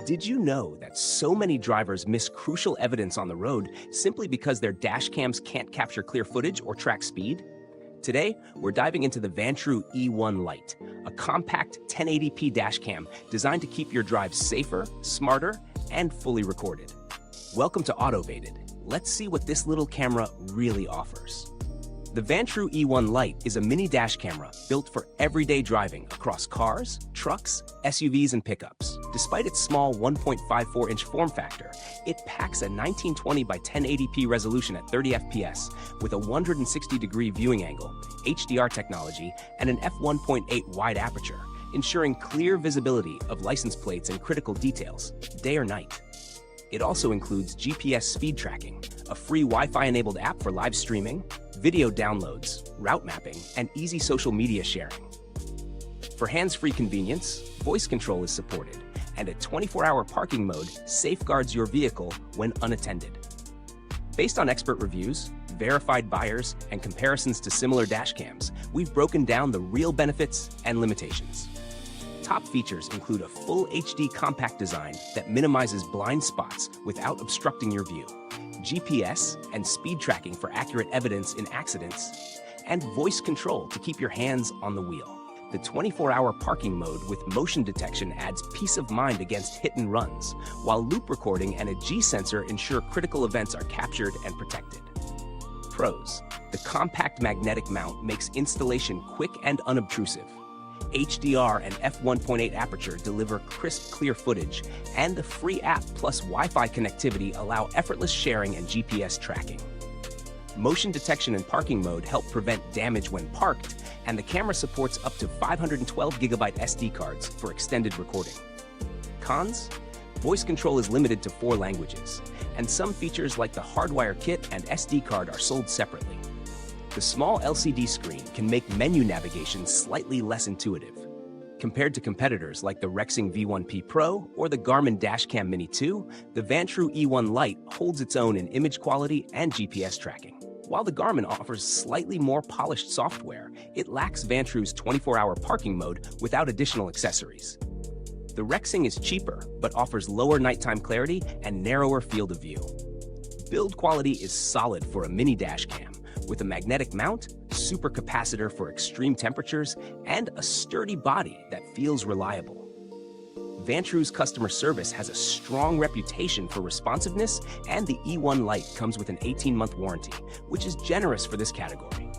Did you know that so many drivers miss crucial evidence on the road simply because their dash cams can't capture clear footage or track speed? Today, we're diving into the Vantrue E1 Lite, a compact 1080p dash cam designed to keep your drives safer, smarter, and fully recorded. Welcome to Autovated. Let's see what this little camera really offers. The Vantrue E1 Lite is a mini dash camera built for everyday driving across cars, trucks, SUVs, and pickups. Despite its small 1.54-inch form factor, it packs a 1920 by 1080p resolution at 30 FPS with a 160-degree viewing angle, HDR technology, and an f1.8 wide aperture, ensuring clear visibility of license plates and critical details, day or night. It also includes GPS speed tracking, a free Wi-Fi-enabled app for live streaming, video downloads, route mapping, and easy social media sharing. For hands-free convenience, voice control is supported, and a 24-hour parking mode safeguards your vehicle when unattended. Based on expert reviews, verified buyers, and comparisons to similar dash cams, we've broken down the real benefits and limitations. Top features include a full HD compact design that minimizes blind spots without obstructing your view, GPS and speed tracking for accurate evidence in accidents, and voice control to keep your hands on the wheel. The 24-hour parking mode with motion detection adds peace of mind against hit and runs, while loop recording and a G-sensor ensure critical events are captured and protected. Pros: the compact magnetic mount makes installation quick and unobtrusive. HDR and f1.8 aperture deliver crisp, clear footage, and the free app plus Wi-Fi connectivity allow effortless sharing and GPS tracking. Motion detection and parking mode help prevent damage when parked, and the camera supports up to 512GB SD cards for extended recording. Cons: voice control is limited to 4 languages, and some features like the hardwire kit and SD card are sold separately. The small LCD screen can make menu navigation slightly less intuitive. Compared to competitors like the Rexing V1P Pro or the Garmin Dashcam Mini 2, the Vantrue E1 Lite holds its own in image quality and GPS tracking. While the Garmin offers slightly more polished software, it lacks Vantrue's 24-hour parking mode without additional accessories. The Rexing is cheaper, but offers lower nighttime clarity and narrower field of view. Build quality is solid for a mini dash cam, with a magnetic mount, supercapacitor for extreme temperatures, and a sturdy body that feels reliable. Vantrue's customer service has a strong reputation for responsiveness, and the E1 Lite comes with an 18-month warranty, which is generous for this category.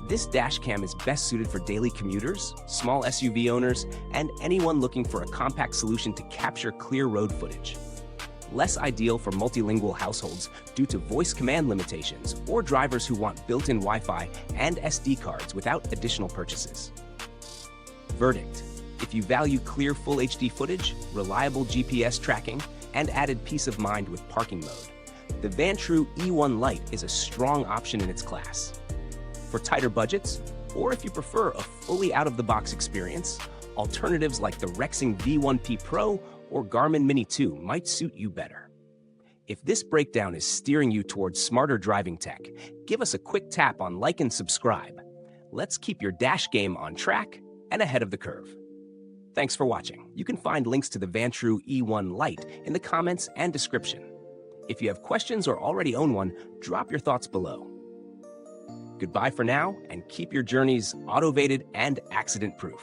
This dash cam is best suited for daily commuters, small SUV owners, and anyone looking for a compact solution to capture clear road footage. Less ideal for multilingual households due to voice command limitations or drivers who want built-in Wi-Fi and SD cards without additional purchases. Verdict: if you value clear full HD footage, reliable GPS tracking, and added peace of mind with parking mode, the Vantrue E1 Lite is a strong option in its class. For tighter budgets, or if you prefer a fully out-of-the-box experience, alternatives like the Rexing V1P Pro or Garmin Mini 2 might suit you better. If this breakdown is steering you towards smarter driving tech, give us a quick tap on like and subscribe. Let's keep your dash game on track and ahead of the curve. Thanks for watching. You can find links to the Vantrue E1 Lite in the comments and description. If you have questions or already own one, drop your thoughts below. Goodbye for now, and keep your journeys automated and accident-proof.